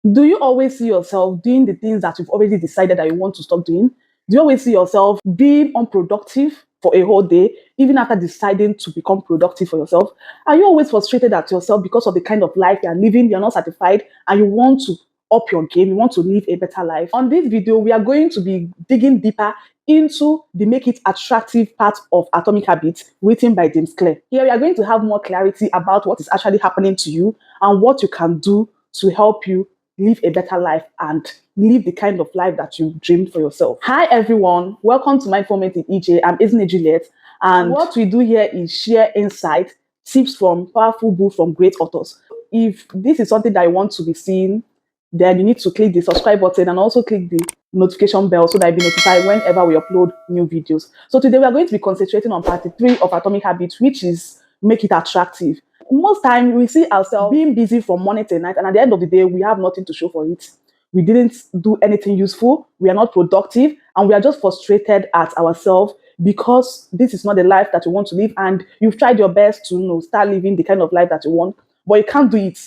Do you always see yourself doing the things that you've already decided that you want to stop doing? Do you always see yourself being unproductive for a whole day, even after deciding to become productive for yourself? Are you always frustrated at yourself because of the kind of life you're living? You're not satisfied and you want to up your game, you want to live a better life. On this video, we are going to be digging deeper into the Make It Attractive part of Atomic Habits written by James Clear. Here we are going to have more clarity about what is actually happening to you and what you can do to help you live a better life and live the kind of life that you dreamed for yourself. Hi everyone, welcome to my Informant with EJ. I'm Isn't Juliet, and what we do here is share insight, tips from powerful books from great authors. If this is something that you want to be seeing, then you need to click the subscribe button and also click the notification bell so that you'll be notified whenever we upload new videos. So today we are going to be concentrating on part 3 of Atomic Habits, which is Make It Attractive. Most time we see ourselves being busy from morning till night, and at the end of the day, we have nothing to show for it. We didn't do anything useful, we are not productive, and we are just frustrated at ourselves because this is not the life that you want to live, and you've tried your best to start living the kind of life that you want, but you can't do it.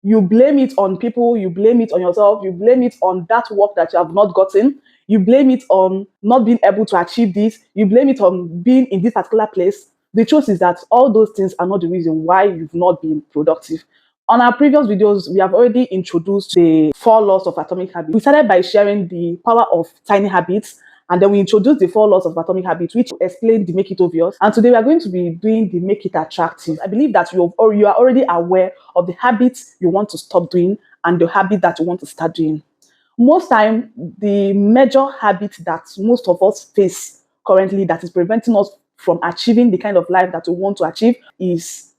You blame it on people, you blame it on yourself, you blame it on that work that you have not gotten, you blame it on not being able to achieve this, you blame it on being in this particular place. The truth is that all those things are not the reason why you've not been productive. On our previous videos, we have already introduced the 4 laws of atomic habits. We started by sharing the power of tiny habits, and then we introduced the 4 laws of atomic habits, which explain the Make It Obvious. And today we are going to be doing the Make It Attractive. I believe that you are already aware of the habits you want to stop doing and the habit that you want to start doing. Most time, the major habit that most of us face currently that is preventing us from achieving the kind of life that we want to achieve is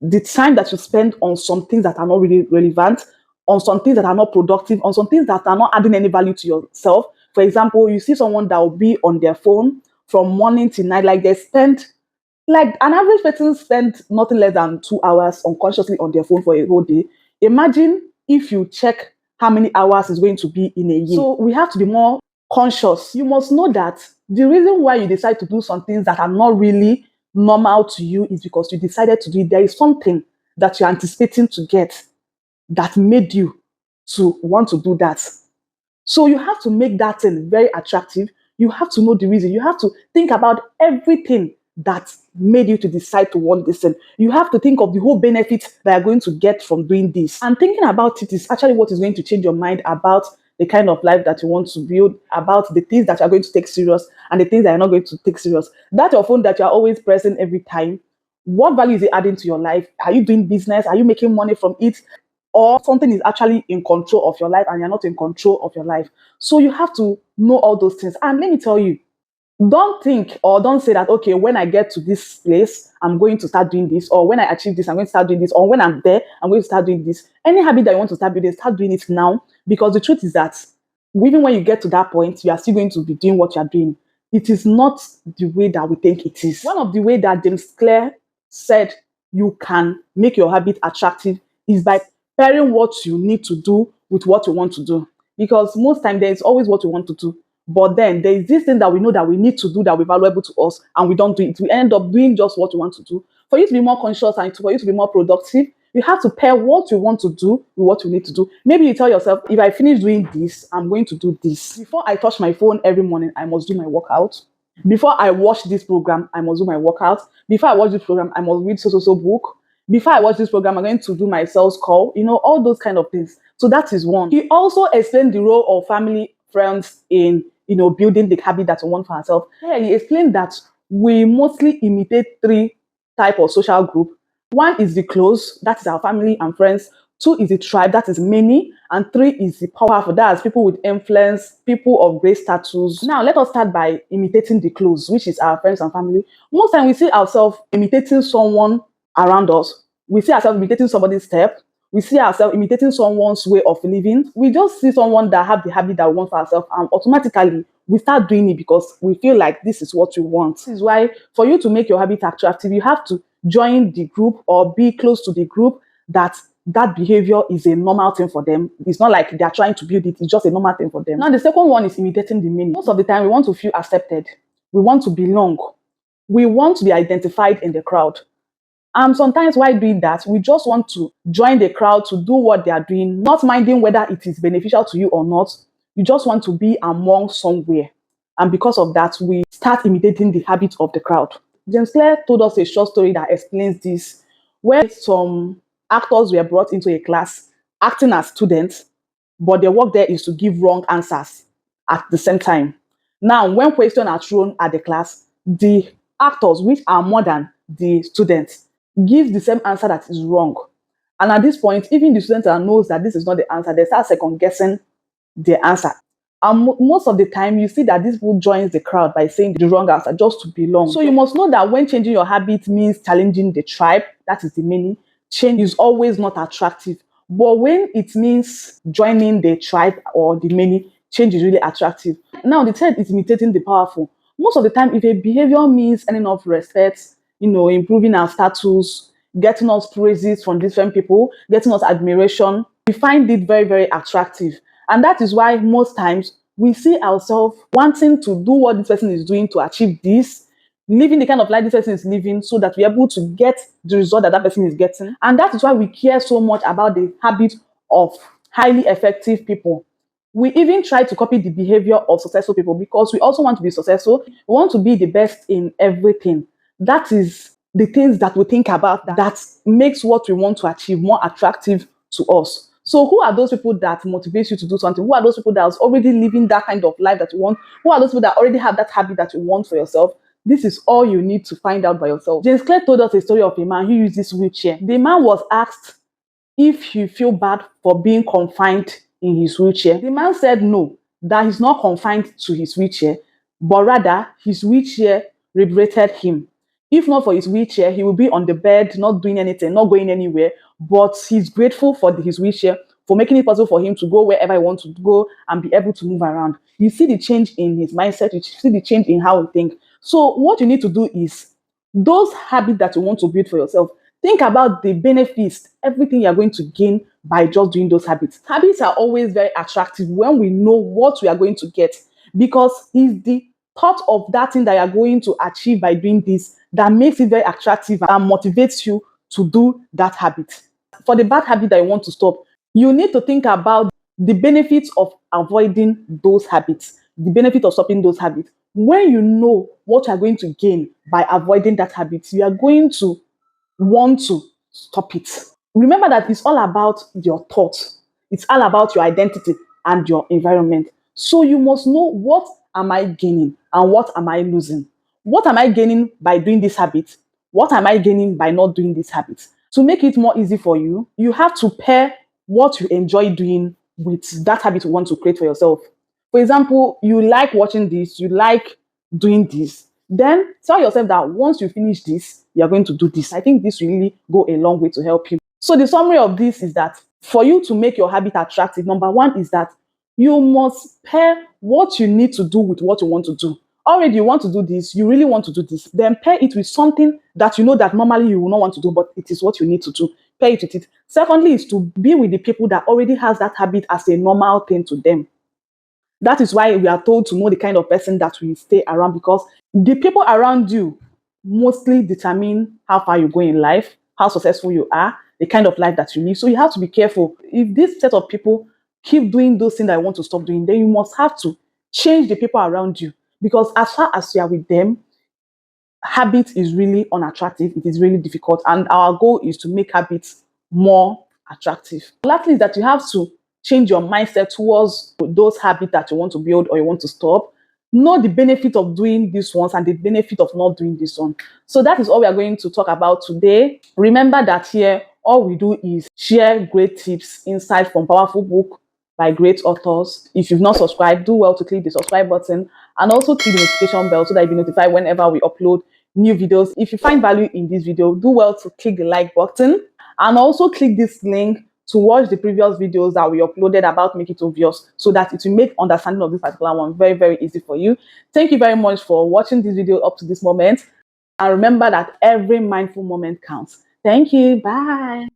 the time that you spend on some things that are not really relevant, on some things that are not productive, on some things that are not adding any value to yourself. For example, you see someone that will be on their phone from morning till night, like they spend, like an average person spend nothing less than 2 hours unconsciously on their phone for a whole day. Imagine if you check how many hours is going to be in a year. So we have to be more conscious. You must know that the reason why you decide to do some things that are not really normal to you is because you decided to do it. There is something that you're anticipating to get that made you to want to do that. So you have to make that thing very attractive. You have to know the reason. You have to think about everything that made you to decide to want this thing. You have to think of the whole benefits that you're going to get from doing this. And thinking about it is actually what is going to change your mind about the kind of life that you want to build, about the things that you're going to take serious and the things that you're not going to take serious. That your phone that you're always pressing every time, what value is it adding to your life? Are you doing business? Are you making money from it? Or something is actually in control of your life and you're not in control of your life. So you have to know all those things. And let me tell you, don't think or don't say that, okay, when I get to this place, I'm going to start doing this, or when I achieve this, I'm going to start doing this, or when I'm there, I'm going to start doing this. Any habit that you want to start building, start doing it now, because the truth is that even when you get to that point, you are still going to be doing what you're doing. It is not the way that we think it is. One of the way that James Clear said you can make your habit attractive is by pairing what you need to do with what you want to do. Because most time there is always what you want to do. But then there is this thing that we know that we need to do that will be valuable to us and we don't do it. We end up doing just what we want to do. For you to be more conscious and for you to be more productive, you have to pair what you want to do with what you need to do. Maybe you tell yourself, if I finish doing this, I'm going to do this. Before I touch my phone every morning, I must do my workout. Before I watch this program, I must do my workout. Before I watch this program, I must read so book. Before I watch this program, I'm going to do my sales call. All those kind of things. So that is one. He also explained the role of family, friends in building the habit that we want for ourselves. Yeah, he explained that we mostly imitate 3 types of social group. 1 is the close, that is our family and friends. 2 is the tribe, that is many. And 3 is the powerful, that is people with influence, people of great status. Now, let us start by imitating the close, which is our friends and family. Most time we see ourselves imitating someone around us. We see ourselves imitating somebody's step. We see ourselves imitating someone's way of living. We just see someone that have the habit that we want for ourselves, and automatically we start doing it because we feel like this is what we want. This is why for you to make your habit attractive, you have to join the group or be close to the group that behavior is a normal thing for them. It's not like they're trying to build it, it's just a normal thing for them. Now, the second one is imitating the many. Most of the time, we want to feel accepted. We want to belong. We want to be identified in the crowd. Sometimes while doing that, we just want to join the crowd to do what they are doing, not minding whether it is beneficial to you or not. You just want to be among somewhere. And because of that, we start imitating the habits of the crowd. James Clear told us a short story that explains this, where some actors were brought into a class acting as students, but their work there is to give wrong answers at the same time. Now, when questions are thrown at the class, the actors, which are more than the students, give the same answer that is wrong. And at this point, even the student that knows that this is not the answer, they start second guessing the answer. And most of the time, you see that this people joins the crowd by saying the wrong answer just to belong. So you must know that when changing your habit means challenging the tribe, that is the meaning, change is always not attractive. But when it means joining the tribe or the many, change is really attractive. Now, the third is imitating the powerful. Most of the time, if a behavior means earning of respect, improving our status, getting us praises from different people, getting us admiration, we find it very, very attractive. And that is why most times we see ourselves wanting to do what this person is doing to achieve this, living the kind of life this person is living so that we're able to get the result that that person is getting. And that is why we care so much about the habit of highly effective people. We even try to copy the behavior of successful people because we also want to be successful. We want to be the best in everything. That is the things that we think about that makes what we want to achieve more attractive to us. So who are those people that motivate you to do something? Who are those people that are already living that kind of life that you want? Who are those people that already have that habit that you want for yourself? This is all you need to find out by yourself. James Clear told us a story of a man who used this wheelchair. The man was asked if he feel bad for being confined in his wheelchair. The man said no, that he's not confined to his wheelchair, but rather his wheelchair liberated him. If not for his wheelchair, he will be on the bed, not doing anything, not going anywhere. But he's grateful for his wheelchair, for making it possible for him to go wherever he wants to go and be able to move around. You see the change in his mindset, you see the change in how he thinks. So what you need to do is, those habits that you want to build for yourself, think about the benefits, everything you're going to gain by just doing those habits. Habits are always very attractive when we know what we are going to get, because it's the thought of that thing that you're going to achieve by doing this that makes it very attractive and motivates you to do that habit. For the bad habit that you want to stop, you need to think about the benefits of avoiding those habits, the benefit of stopping those habits. When you know what you're going to gain by avoiding that habit, you are going to want to stop it. Remember that it's all about your thoughts. It's all about your identity and your environment. So you must know, what am I gaining and what am I losing? What am I gaining by doing this habit? What am I gaining by not doing this habit? To make it more easy for you, you have to pair what you enjoy doing with that habit you want to create for yourself. For example, you like watching this, you like doing this. Then tell yourself that once you finish this, you're going to do this. I think this will really go a long way to help you. So the summary of this is that for you to make your habit attractive, number one is that you must pair what you need to do with what you want to do. Already you want to do this, you really want to do this, then pair it with something that you know that normally you will not want to do, but it is what you need to do. Pair it with it. Secondly is to be with the people that already has that habit as a normal thing to them. That is why we are told to know the kind of person that we stay around, because the people around you mostly determine how far you go in life, how successful you are, the kind of life that you live. So you have to be careful. If this set of people keep doing those things that I want to stop doing, then you must have to change the people around you. Because as far as you are with them, habit is really unattractive. It is really difficult. And our goal is to make habits more attractive. Lastly, is that you have to change your mindset towards those habits that you want to build or you want to stop. Know the benefit of doing this ones and the benefit of not doing this one. So that is all we are going to talk about today. Remember that here, all we do is share great tips, insight from powerful book by great authors. If you've not subscribed, do well to click the subscribe button and also click the notification bell so that you'll be notified whenever we upload new videos. If you find value in this video, do well to click the like button and also click this link to watch the previous videos that we uploaded about Make It Obvious, so that it will make understanding of this particular one very, very easy for you. Thank you very much for watching this video up to this moment. And remember that every mindful moment counts. Thank you. Bye.